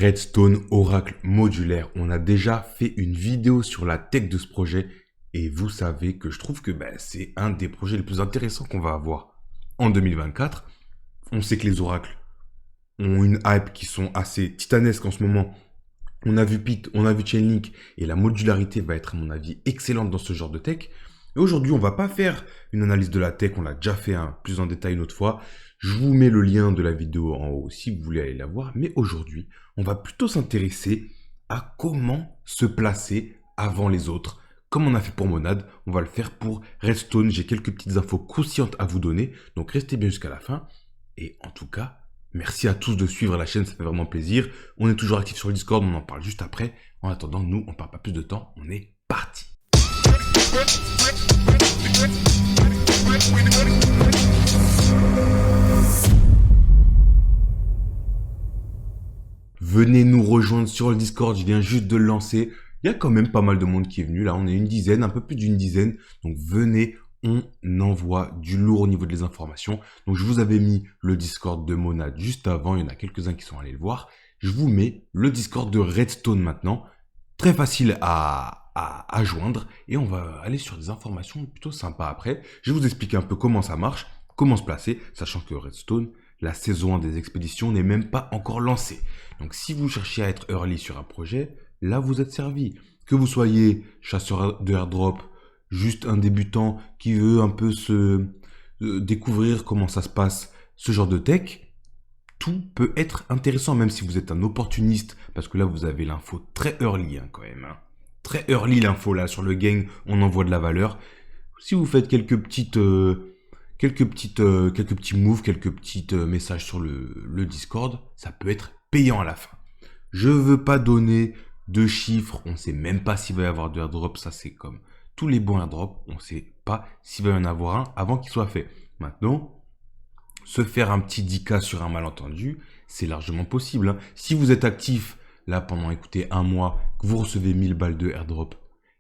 Redstone Oracle modulaire. On a déjà fait une vidéo sur la tech de ce projet et vous savez que je trouve que c'est un des projets les plus intéressants qu'on va avoir en 2024. On sait que les oracles ont une hype qui sont assez titanesques en ce moment. On a vu Pit, on a vu Chainlink et la modularité va être à mon avis excellente dans ce genre de tech. Et aujourd'hui, on va pas faire une analyse de la tech, on l'a déjà fait plus en détail une autre fois. Je vous mets le lien de la vidéo en haut si vous voulez aller la voir. Mais aujourd'hui, on va plutôt s'intéresser à comment se placer avant les autres. Comme on a fait pour Monad, on va le faire pour Redstone. J'ai quelques petites infos croustillantes à vous donner. Donc restez bien jusqu'à la fin. Et en tout cas, merci à tous de suivre la chaîne, ça fait vraiment plaisir. On est toujours actif sur le Discord, on en parle juste après. En attendant, nous, on ne perd pas plus de temps, on est parti. Venez nous rejoindre sur le Discord, je viens juste de le lancer. Il y a quand même pas mal de monde qui est venu, là on est une dizaine, un peu plus d'une dizaine. Donc venez, on envoie du lourd au niveau des informations. Donc je vous avais mis le Discord de Monad juste avant, il y en a quelques-uns qui sont allés le voir. Je vous mets le Discord de Redstone maintenant. Très facile à joindre et on va aller sur des informations plutôt sympas après. Je vais vous expliquer un peu comment ça marche, comment se placer, sachant que Redstone, la saison 1 des expéditions n'est même pas encore lancée. Donc si vous cherchez à être early sur un projet, là vous êtes servi. Que vous soyez chasseur de airdrop, juste un débutant qui veut un peu se découvrir comment ça se passe, ce genre de tech, tout peut être intéressant, même si vous êtes un opportuniste, parce que là, vous avez l'info très early quand même. Très early l'info là, sur le gang, on envoie de la valeur. Si vous faites quelques petits moves, quelques petits messages sur le Discord, ça peut être payant à la fin. Je veux pas donner de chiffres, on sait même pas s'il va y avoir de airdrop, ça c'est comme tous les bons airdrops, on sait pas s'il va y en avoir un avant qu'il soit fait. Maintenant, se faire un petit 10K sur un malentendu, c'est largement possible. Si vous êtes actif, là, pendant, écoutez, un mois, que vous recevez 1000 balles de airdrop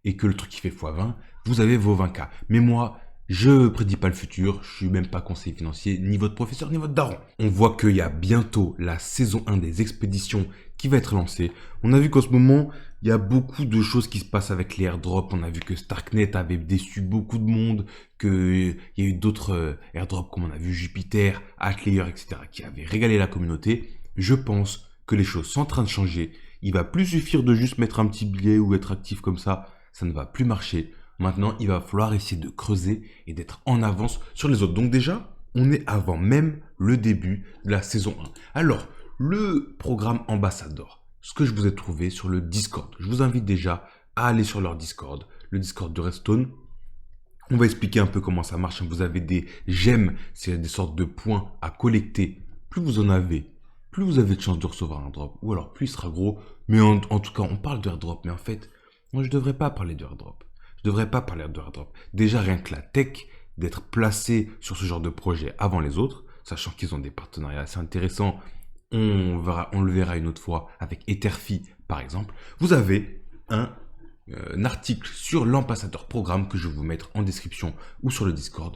et que le truc il fait x20, vous avez vos 20K. Mais moi, je prédis pas le futur, je suis même pas conseiller financier, ni votre professeur, ni votre daron. On voit qu'il y a bientôt la saison 1 des expéditions qui va être lancée. On a vu qu'en ce moment, il y a beaucoup de choses qui se passent avec les airdrops. On a vu que Starknet avait déçu beaucoup de monde, qu'il y a eu d'autres airdrops comme on a vu Jupiter, Atlayer, etc. qui avaient régalé la communauté. Je pense que les choses sont en train de changer. Il va plus suffire de juste mettre un petit billet ou être actif comme ça ne va plus marcher. Maintenant, il va falloir essayer de creuser et d'être en avance sur les autres. Donc déjà, on est avant même le début de la saison 1. Alors, le programme Ambassador, ce que je vous ai trouvé sur le Discord. Je vous invite déjà à aller sur leur Discord, le Discord de Redstone. On va expliquer un peu comment ça marche. Vous avez des gemmes, c'est des sortes de points à collecter. Plus vous en avez, plus vous avez de chances de recevoir un drop. Ou alors plus il sera gros. Mais en tout cas, on parle d'airdrop. Mais en fait, moi je ne devrais pas parler d'airdrop. Je ne devrais pas parler d'airdrop. Déjà, rien que la tech, d'être placé sur ce genre de projet avant les autres, sachant qu'ils ont des partenariats assez intéressants, on le verra une autre fois avec Etherfi, par exemple. Vous avez un article sur l'ambassadeur programme que je vais vous mettre en description ou sur le Discord.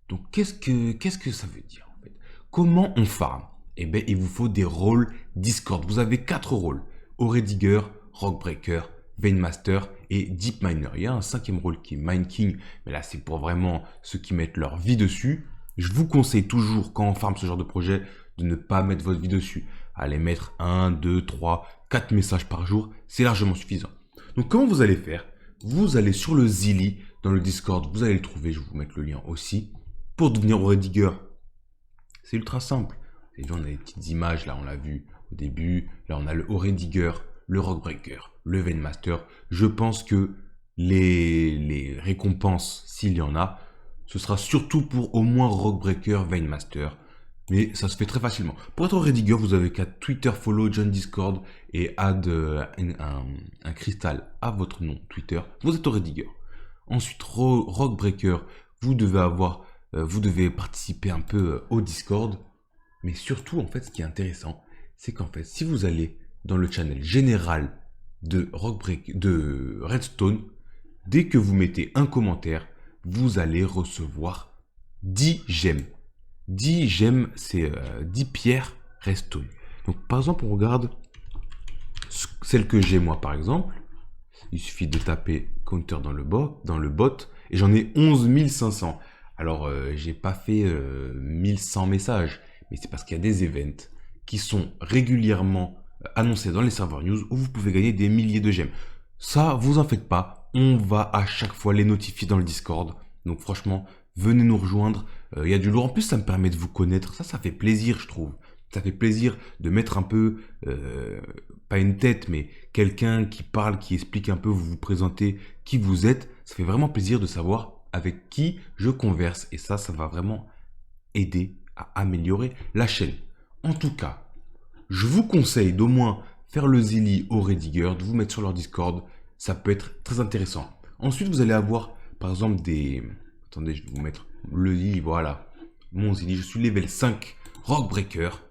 Donc, qu'est-ce que ça veut dire en fait? Comment on farm? Eh bien, il vous faut des rôles Discord. Vous avez 4 rôles. Oredigger, Rockbreaker, Veinmaster et Deep Miner. Il y a un 5e rôle qui est Mine King, mais là c'est pour vraiment ceux qui mettent leur vie dessus. Je vous conseille toujours, quand on farm ce genre de projet, de ne pas mettre votre vie dessus. Allez mettre 1, 2, 3, 4 messages par jour, c'est largement suffisant. Donc comment vous allez faire? Vous allez sur le Zilli, dans le Discord, vous allez le trouver, je vais vous mettre le lien aussi. Pour devenir Oredigger, c'est ultra simple. Vous avez vu, on a des petites images, là on l'a vu au début. Là on a le Oredigger, le Rockbreaker, le Veinmaster. Je pense que les récompenses, s'il y en a, ce sera surtout pour au moins Rockbreaker, Veinmaster. Mais ça se fait très facilement. Pour être Oredigger, vous avez qu'à Twitter follow, join Discord et add un cristal à votre nom Twitter. Vous êtes Oredigger. Ensuite, Rockbreaker, vous devez participer un peu au Discord. Mais surtout, en fait, ce qui est intéressant, c'est qu'en fait, si vous allez dans le channel général de Redstone, dès que vous mettez un commentaire, vous allez recevoir 10 gemmes. 10 gemmes, c'est 10 pierres Redstone. Donc par exemple, on regarde celle que j'ai moi par exemple, il suffit de taper counter dans le bot et j'en ai 11 500. Alors, j'ai pas fait 1100 messages, mais c'est parce qu'il y a des events qui sont régulièrement annoncés dans les serveurs news où vous pouvez gagner des milliers de gemmes. Ça, vous en faites pas, on va à chaque fois les notifier dans le Discord. Donc franchement, venez nous rejoindre. Il y a du lourd. En plus, ça me permet de vous connaître. Ça fait plaisir, je trouve. Ça fait plaisir de mettre un peu, pas une tête, mais quelqu'un qui parle, qui explique un peu, vous vous présentez, qui vous êtes. Ça fait vraiment plaisir de savoir avec qui je converse. Et ça va vraiment aider à améliorer la chaîne. En tout cas, je vous conseille d'au moins faire le Zilli au Rediger, de vous mettre sur leur Discord. Ça peut être très intéressant. Ensuite, vous allez avoir, par exemple, des... Attendez, je vais vous mettre le Zilli, voilà. Mon Zilli, je suis level 5 Rockbreaker.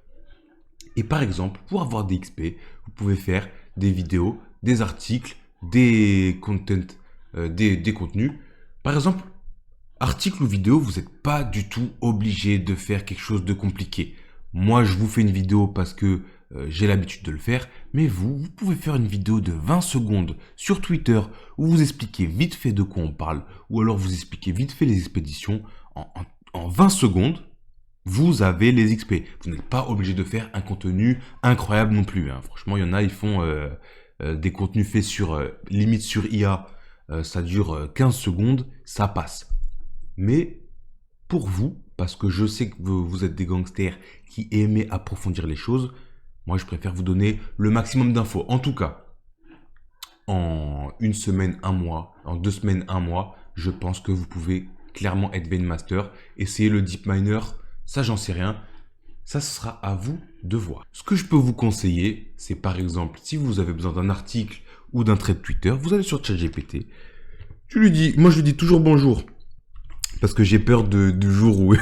Et par exemple, pour avoir des XP, vous pouvez faire des vidéos, des articles, des content, des contenus. Par exemple, article ou vidéo, vous n'êtes pas du tout obligé de faire quelque chose de compliqué. Moi, je vous fais une vidéo parce que j'ai l'habitude de le faire, mais vous pouvez faire une vidéo de 20 secondes sur Twitter où vous expliquez vite fait de quoi on parle, ou alors vous expliquez vite fait les expéditions. En 20 secondes, vous avez les XP. Vous n'êtes pas obligé de faire un contenu incroyable non plus, hein. Franchement, il y en a, ils font des contenus faits sur limite sur IA. Ça dure 15 secondes, ça passe. Mais pour vous, parce que je sais que vous êtes des gangsters qui aimez approfondir les choses, moi je préfère vous donner le maximum d'infos. En tout cas, en une semaine, un mois, en 2 semaines, un mois, je pense que vous pouvez clairement être Vein Master. Essayer le Deep Miner, ça j'en sais rien. Ça, ce sera à vous de voir. Ce que je peux vous conseiller, c'est par exemple, si vous avez besoin d'un article ou d'un trait de Twitter, vous allez sur ChatGPT. Moi je lui dis toujours bonjour. Parce que j'ai peur du jour où,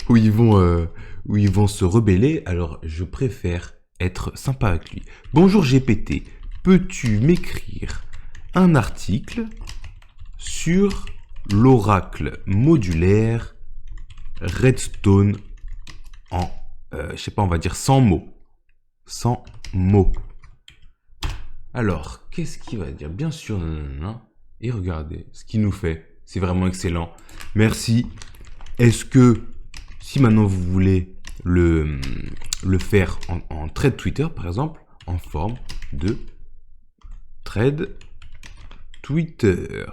où ils vont se rebeller. Alors, je préfère être sympa avec lui. Bonjour GPT, peux-tu m'écrire un article sur l'oracle modulaire Redstone en, je sais pas, on va dire 100 mots. 100 mots. Alors, qu'est-ce qu'il va dire? Bien sûr, non. Et regardez ce qu'il nous fait. C'est vraiment excellent. Merci. Est-ce que, si maintenant vous voulez le faire en thread Twitter, par exemple, en forme de thread Twitter.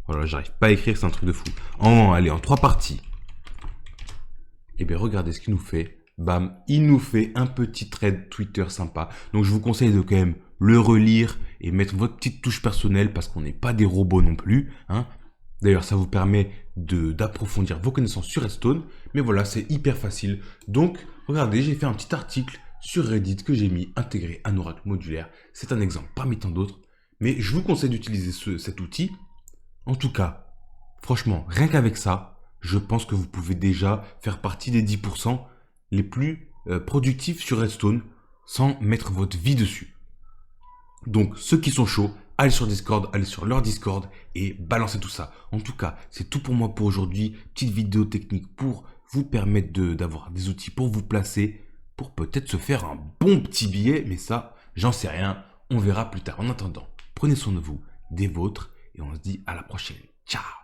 Voilà, j'arrive pas à écrire, c'est un truc de fou. Allez, en 3 parties. Et bien, regardez ce qu'il nous fait. Bam, il nous fait un petit thread Twitter sympa. Donc, je vous conseille de quand même le relire et mettre votre petite touche personnelle parce qu'on n'est pas des robots non plus, hein. D'ailleurs, ça vous permet d'approfondir vos connaissances sur Redstone. Mais voilà, c'est hyper facile. Donc, regardez, j'ai fait un petit article sur Reddit que j'ai mis intégrer un oracle modulaire. C'est un exemple parmi tant d'autres. Mais je vous conseille d'utiliser cet outil. En tout cas, franchement, rien qu'avec ça, je pense que vous pouvez déjà faire partie des 10% les plus productifs sur Redstone sans mettre votre vie dessus. Donc, ceux qui sont chauds, allez sur Discord, allez sur leur Discord et balancez tout ça. En tout cas, c'est tout pour moi pour aujourd'hui. Petite vidéo technique pour vous permettre d'avoir des outils pour vous placer, pour peut-être se faire un bon petit billet. Mais ça, j'en sais rien. On verra plus tard. En attendant, prenez soin de vous, des vôtres et on se dit à la prochaine. Ciao!